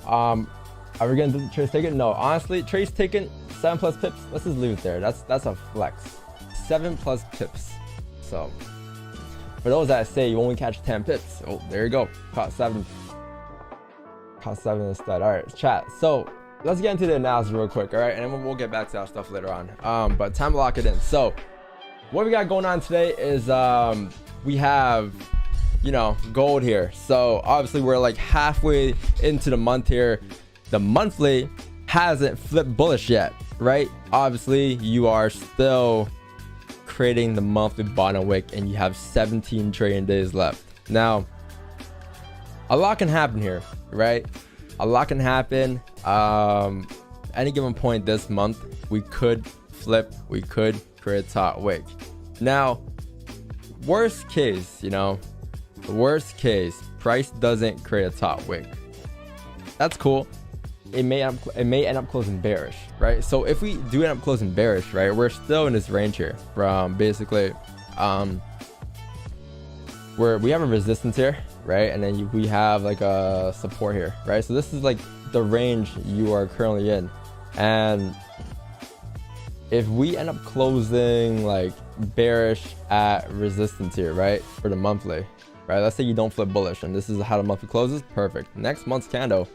Are we gonna do the trace taken? No, honestly, trace taken 7+ pips. Let's just leave it there. That's a flex. 7+ pips. So for those that say you only catch 10 pips, oh, there you go. Caught 7. Caught 7 instead. All right, chat. So let's get into the analysis real quick. All right, and then we'll get back to our stuff later on. But time to lock it in. So what we got going on today is we have, you know, gold here. So obviously we're like halfway into the month here. The monthly hasn't flipped bullish yet, right? Obviously you are still creating the monthly bottom wick and you have 17 trading days left. Now a lot can happen here, right? A lot can happen. Any given point this month we could flip, we could create a top wick. Now worst case, you know, worst case, price doesn't create a top wick. That's cool. It may end up closing bearish, right? So if we do end up closing bearish, right, we're still in this range here from basically where we have a resistance here, right, and then we have like a support here, right? So this is like the range you are currently in, and if we end up closing like bearish at resistance here, right, for the monthly, right, let's say you don't flip bullish and this is how the monthly closes, perfect. Next month's candle,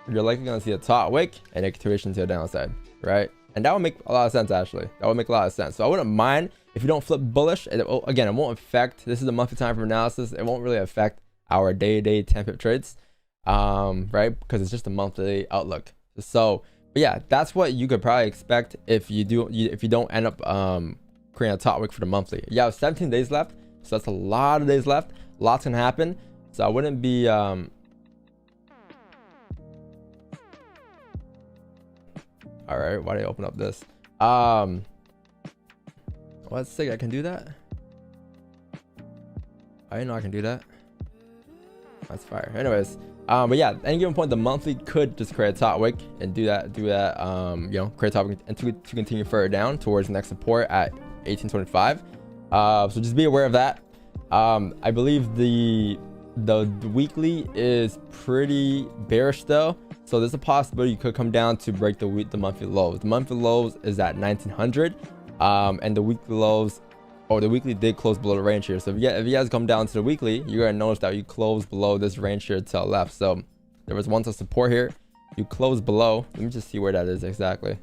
you're likely going to see a top wick and a continuation to the downside, right? And that would make a lot of sense, actually. That would make a lot of sense. So I wouldn't mind if you don't flip bullish. Again, it won't affect, this is a monthly time frame analysis, it won't really affect our day-to-day 10 pip trades, right? Because it's just a monthly outlook. So but yeah, that's what you could probably expect if you don't end up creating a top wick for the monthly. You have 17 days left, so that's a lot of days left. Lots can happen, so I wouldn't be all right, why did I open up this? Let's say I can do that. I didn't know I can do that. That's fire. Anyways, but yeah, any given point the monthly could just create a top wick and do that you know, create a top wick and to continue further down towards the next support at 1825. So just be aware of that. I believe the weekly is pretty bearish though, so there's a possibility you could come down to break the monthly lows. The monthly lows is at 1900, and the weekly lows, or the weekly did close below the range here. So if you guys come down to the weekly, you're gonna notice that you close below this range here to the left. So there was once a support here, you close below. Let me just see where that is exactly.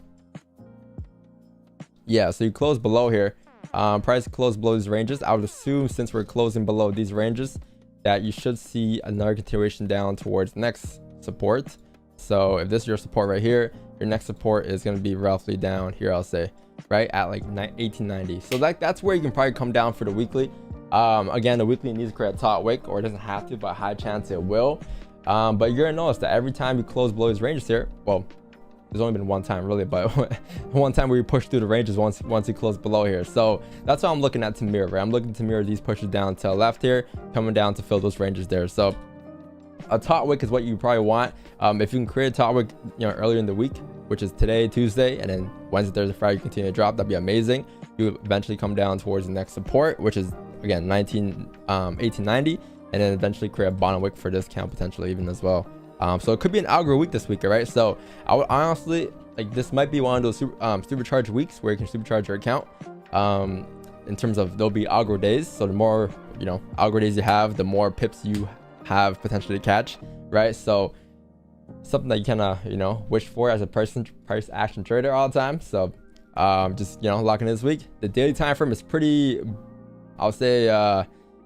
Yeah, so you close below here. Price closed below these ranges. I would assume since we're closing below these ranges that you should see another continuation down towards next support. So if this is your support right here, your next support is going to be roughly down here, I'll say, right at like 1890. So that's where you can probably come down for the weekly. Again, the weekly needs to create a top wick, or it doesn't have to, but high chance it will. But you're gonna notice that every time you close below these ranges here, well, there's only been one time really, but one time where you push through the ranges once you close below here. So that's what I'm looking at to mirror, right? I'm looking to mirror these pushes down to the left here, coming down to fill those ranges there. So a top wick is what you probably want. If you can create a top wick, you know, earlier in the week, which is today, Tuesday, and then Wednesday, Thursday, Friday, you continue to drop, that'd be amazing. You eventually come down towards the next support, which is again 1890, and then eventually create a bottom wick for discount potentially even as well. So it could be an algo week this week, all right? So I would honestly, like, this might be one of those supercharged weeks where you can supercharge your account. In terms of, there'll be algo days. So the more, you know, algo days you have, the more pips you have potentially to catch, right? So something that you kind of, you know, wish for as a price action trader all the time. So just, you know, locking in this week. The daily time frame is pretty, I'll say,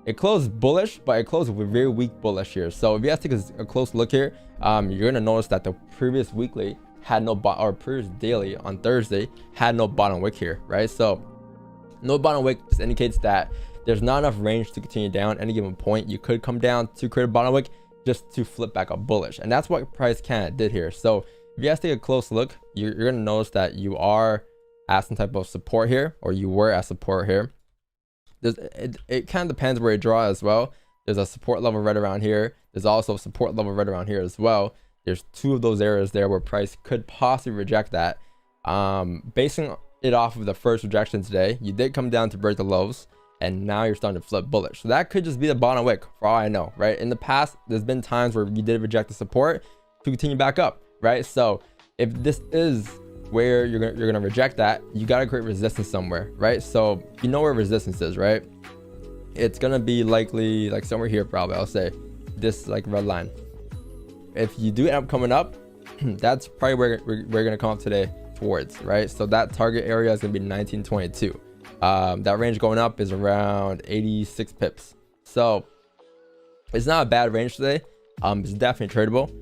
it closed bullish, but it closed with very weak bullish here. So if you guys take a close look here, you're gonna notice that the previous weekly had no or previous daily on Thursday had no bottom wick here, right? So no bottom wick just indicates that there's not enough range to continue down at any given point. You could come down to create a bottom wick just to flip back up bullish, and that's what price Canada did here. So if you guys take a close look, you're gonna notice that you are at some type of support here, or you were at support here. It kind of depends where you draw as well. There's a support level right around here. There's also a support level right around here as well. There's two of those areas there where price could possibly reject that. Basing it off of the first rejection today, you did come down to break the lows, and now you're starting to flip bullish. So that could just be the bottom wick for all I know, right? In the past, there's been times where you did reject the support, to continue back up, right? So if this is where you're gonna reject that, you gotta create resistance somewhere, right? So you know where resistance is, right? It's gonna be likely like somewhere here, probably. I'll say this like red line. If you do end up coming up, that's probably where we're gonna come up today towards, right? So that target area is gonna be 1922. That range going up is around 86 pips. So it's not a bad range today. It's definitely tradable.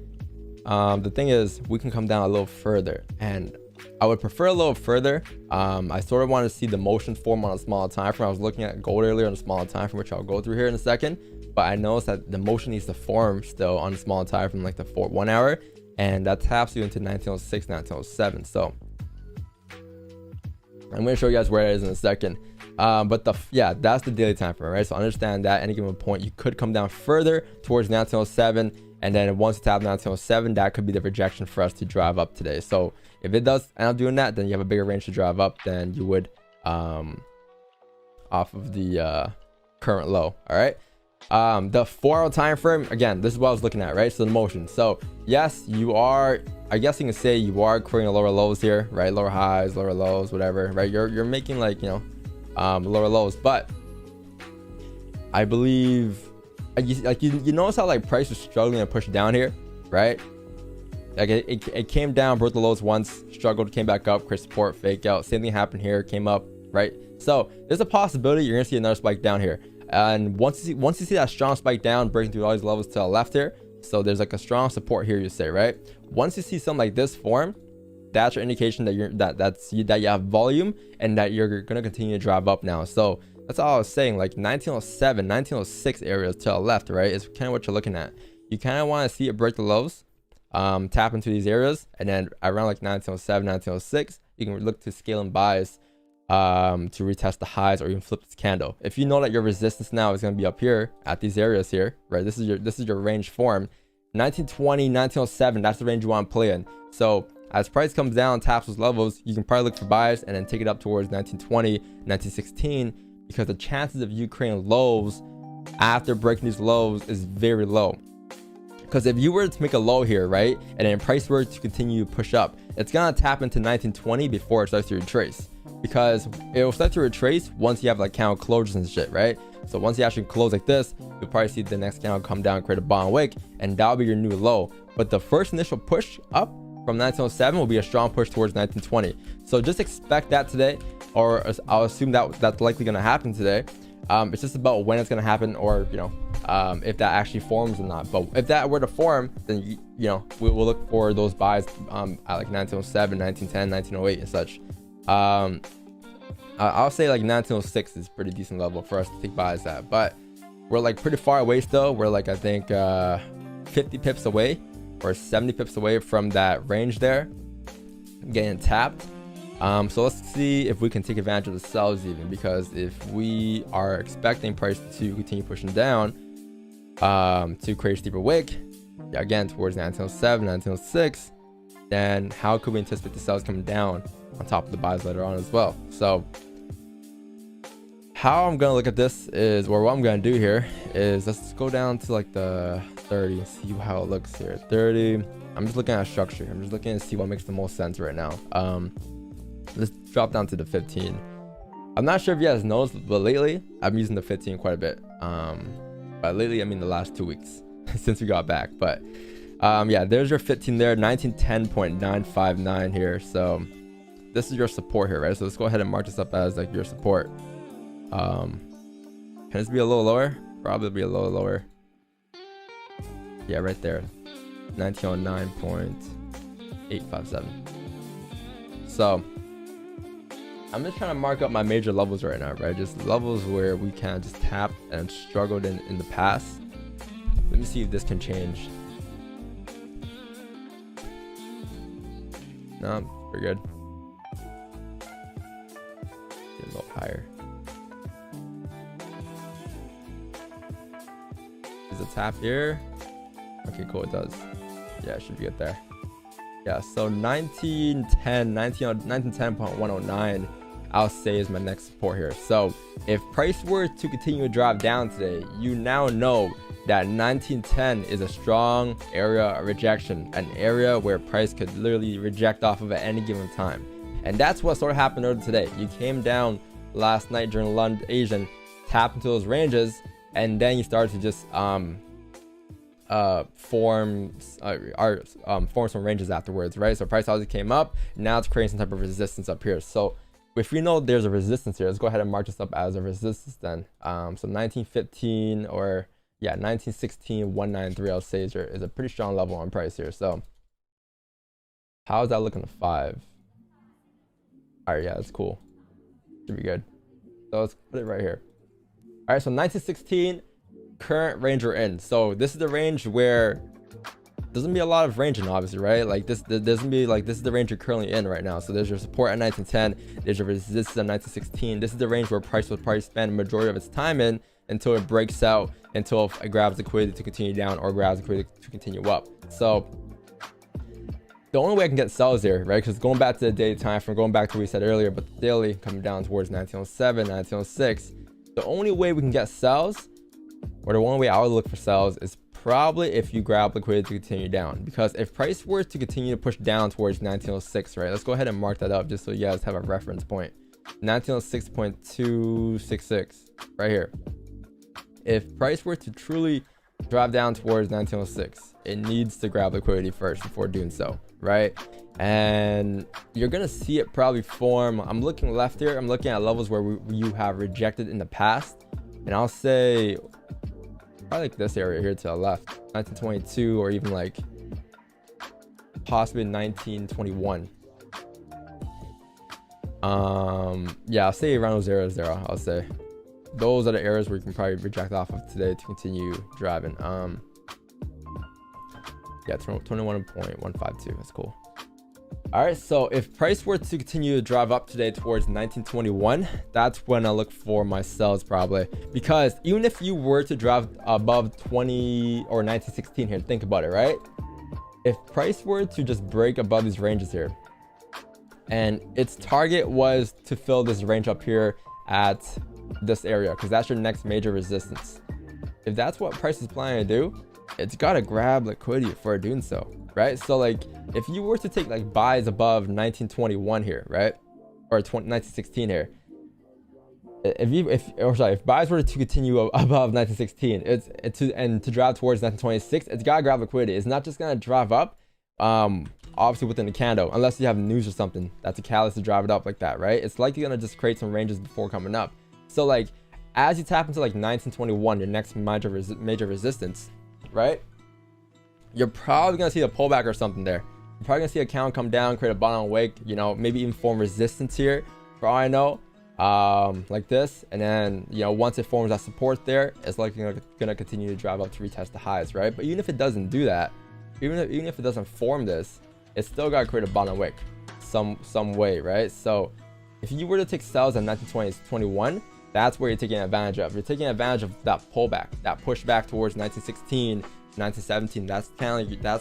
The thing is, we can come down a little further, and I would prefer a little further. I sort of want to see the motion form on a smaller time frame. I was looking at gold earlier on a smaller time frame, which I'll go through here in a second, but I noticed that the motion needs to form still on a smaller time frame, like the 1 hour, and that taps you into 1906, 1907. So I'm going to show you guys where it is in a second. But that's the daily time frame, right? So understand that at any given point, you could come down further towards 1907, and then once you tap 1907, that could be the rejection for us to drive up today. So if it does end up doing that, then you have a bigger range to drive up than you would off of the current low. All right. The 4 hour time frame, again, this is what I was looking at, right? So the motion. So yes, you are, I guess you can say you are creating lower lows here, right? Lower highs, lower lows, whatever, right? You're making like, you know, lower lows, but I believe you notice how like price was struggling to push down here, right? Like it came down, broke the lows once, struggled, came back up, create support, fake out. Same thing happened here, came up, right? So there's a possibility you're gonna see another spike down here, and once you see that strong spike down, breaking through all these levels to the left here, so there's like a strong support here, you say, right? Once you see something like this form, that's your indication that you have volume and that you're gonna continue to drive up now. So that's all I was saying, like 1907, 1906 areas to the left, right, is kind of what you're looking at. You kind of want to see it break the lows, tap into these areas, and then around like 1907, 1906, you can look to scale and buys to retest the highs, or even flip this candle. If you know that your resistance now is going to be up here at these areas here, right? This is your range form. 1920, 1907, that's the range you want to play in. So as price comes down, taps those levels, you can probably look for buys and then take it up towards 1920, 1916, because the chances of you creating lows after breaking these lows is very low. Because if you were to make a low here, right, and then price were to continue to push up, it's gonna tap into 1920 before it starts to retrace, because it will start to retrace once you have like candle closures and shit, right? So once you actually close like this, you'll probably see the next candle come down, create a bottom wick, and that'll be your new low. But the first initial push up from 1907 will be a strong push towards 1920. So just expect that today, or I'll assume that that's likely gonna happen today. It's just about when it's gonna happen, or you know, if that actually forms or not. But if that were to form, then you know, we'll look for those buys at like 1907, 1910, 1908 and such. I'll say like 1906 is pretty decent level for us to take buys at, but we're like pretty far away still. We're like, I think 50 pips away or 70 pips away from that range there getting tapped. So let's see if we can take advantage of the sells even, because if we are expecting price to continue pushing down to create a steeper wick again towards 1907, 1906, then how could we anticipate the sells coming down on top of the buys later on as well? So how I'm gonna look at this is, or what I'm gonna do here is, let's go down to like the 30 and see how it looks here. 30, I'm just looking at structure. I'm just looking to see what makes the most sense right now. Let's drop down to the 15. I'm not sure if you guys noticed, but lately I'm using the 15 quite a bit. By lately, I mean the last 2 weeks since we got back. But yeah, there's your 15 there, 1910.959 here. So this is your support here, right? So let's go ahead and mark this up as like your support. Can this be a little lower? Probably be a little lower. Yeah, right there, 1909.857. So I'm just trying to mark up my major levels right now, right? Just levels where we can just tap and struggled in the past. Let me see if this can change. No, we're good. Get a little higher. Is it tap here? Okay, cool, it does. Yeah, it should be good there. Yeah, so 1910.109 I'll say is my next support here. So if price were to continue to drive down today, you now know that 1910 is a strong area of rejection, an area where price could literally reject off of at any given time. And that's what sort of happened earlier today. You came down last night during London Asian, tapped into those ranges, and then you started to just form some ranges afterwards, right? So price obviously came up. Now it's creating some type of resistance up here. So if we know there's a resistance here, let's go ahead and mark this up as a resistance then. So 1915 or 1916 193, I'll say is a pretty strong level on price here. So how's that looking to 5? All right, yeah, that's cool. Should be good. So let's put it right here. All right, so 1916 current range we're in. So this is the range where there's gonna be a lot of ranging, obviously, right? Like this is the range you're currently in right now. So there's your support at 1910, there's your resistance at 1916. This is the range where price will probably spend the majority of its time in until it breaks out, until it grabs liquidity to continue down or grabs liquidity to continue up. So the only way I can get sells here, right? Because going back to the daily time frame, going back to what we said earlier, but the daily coming down towards 1907, 1906, the only way we can get sells, or the only way I would look for sells, is probably if you grab liquidity to continue down. Because if price were to continue to push down towards 1906, right? Let's go ahead and mark that up just so you guys have a reference point. 1906.266 right here. If price were to truly drop down towards 1906, it needs to grab liquidity first before doing so, right? And you're gonna see it probably form. I'm looking left here. I'm looking at levels where you have rejected in the past, and I'll say probably like this area here to the left, 1922, or even like possibly 1921. Yeah, I'll say around those areas there. I'll say those are the areas where you can probably reject off of today to continue driving. Yeah, 21.152. That's cool. All right, so if price were to continue to drive up today towards 1921, that's when I look for my sells probably. Because even if you were to drive above 20 or 1916 here, think about it, right? If price were to just break above these ranges here, and its target was to fill this range up here at this area, because that's your next major resistance. If that's what price is planning to do, it's got to grab liquidity for doing so, right? So like if you were to take like buys above 1921 here, right, or 1916 here, if buys were to continue above 1916, to drive towards 1926, it's got to grab liquidity. It's not just gonna drive up obviously within the candle, unless you have news or something that's a catalyst to drive it up like that, right? It's likely gonna just create some ranges before coming up. So like as you tap into like 1921, your next major resistance, right, you're probably gonna see a pullback or something there. You're probably gonna see a count come down, create a bottom wake, you know, maybe even form resistance here for all I know, like this. And then, you know, once it forms that support there, it's likely gonna continue to drive up to retest the highs, right? But even if it doesn't do that, even if it doesn't form this, it's still gotta create a bottom wick some way, right? So if you were to take sells at 1921, that's where you're taking advantage of. You're taking advantage of that pullback, that pushback towards 1916, 1917. That's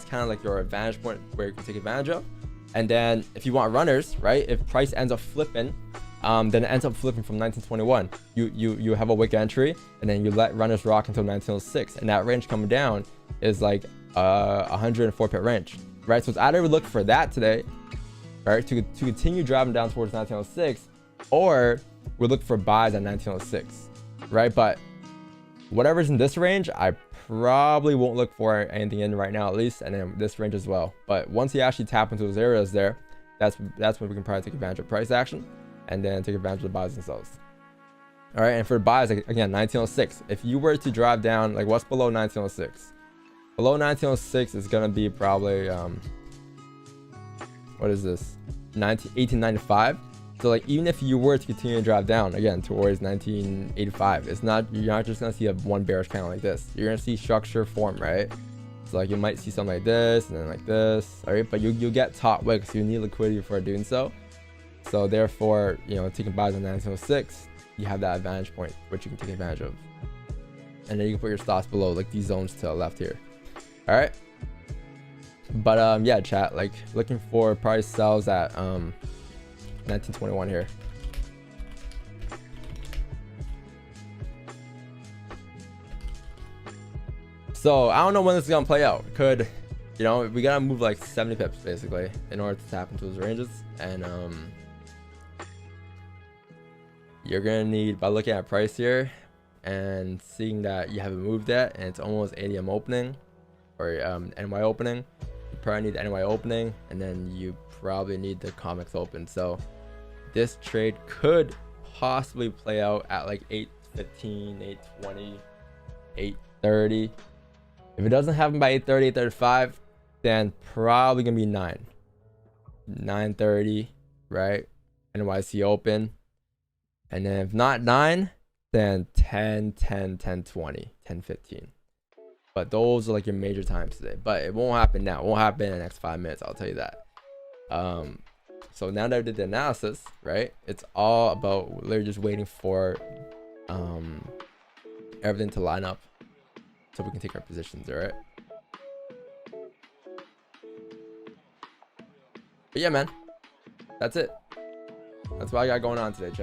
kind of like your advantage point where you can take advantage of. And then if you want runners, right, if price ends up flipping, then it ends up flipping from 1921. You have a wick entry, and then you let runners rock until 1906, and that range coming down is like 104 pip range, right? So it's either we look for that today, right, to continue driving down towards 1906, or we look for buys at 1906, right? But whatever's in this range, I probably won't look for anything in right now, at least, and then this range as well. But once you actually tap into those areas there, that's when we can probably take advantage of price action, and then take advantage of the buys and sells. All right, and for buys, again, 1906. If you were to drive down, like what's below 1906? Below 1906 is gonna be probably what is this? 1895. So like even if you were to continue to drive down again towards 1985, you're not just gonna see a one bearish candle like this. You're gonna see structure form, right? So like you might see something like this and then like this, all right? But you get top wicks, so you need liquidity for doing so. So therefore, you know, taking buys on 1906, you have that advantage point which you can take advantage of. And then you can put your stops below like these zones to the left here. All right. But yeah, chat, like looking for price sells at 1921 here. So I don't know when this is gonna play out. Could, you know, we gotta move like 70 pips basically in order to tap into those ranges. And you're gonna need, by looking at price here and seeing that you haven't moved yet and it's almost ADM opening or NY opening, you probably need the NY opening, and then you probably need the COMEX open. So this trade could possibly play out at like 8:15, 8:20, 8:30. If it doesn't happen by 8:30, 8:35, then probably gonna be 9:30, right? NYC open. And then if not 9, then 10, 10, 10:20, 10:15. But those are like your major times today. But it won't happen now. It won't happen in the next 5 minutes, I'll tell you that. So now that I did the analysis, right, it's all about literally just waiting for everything to line up so we can take our positions. All right. But yeah, man, that's it. That's what I got going on today, chat.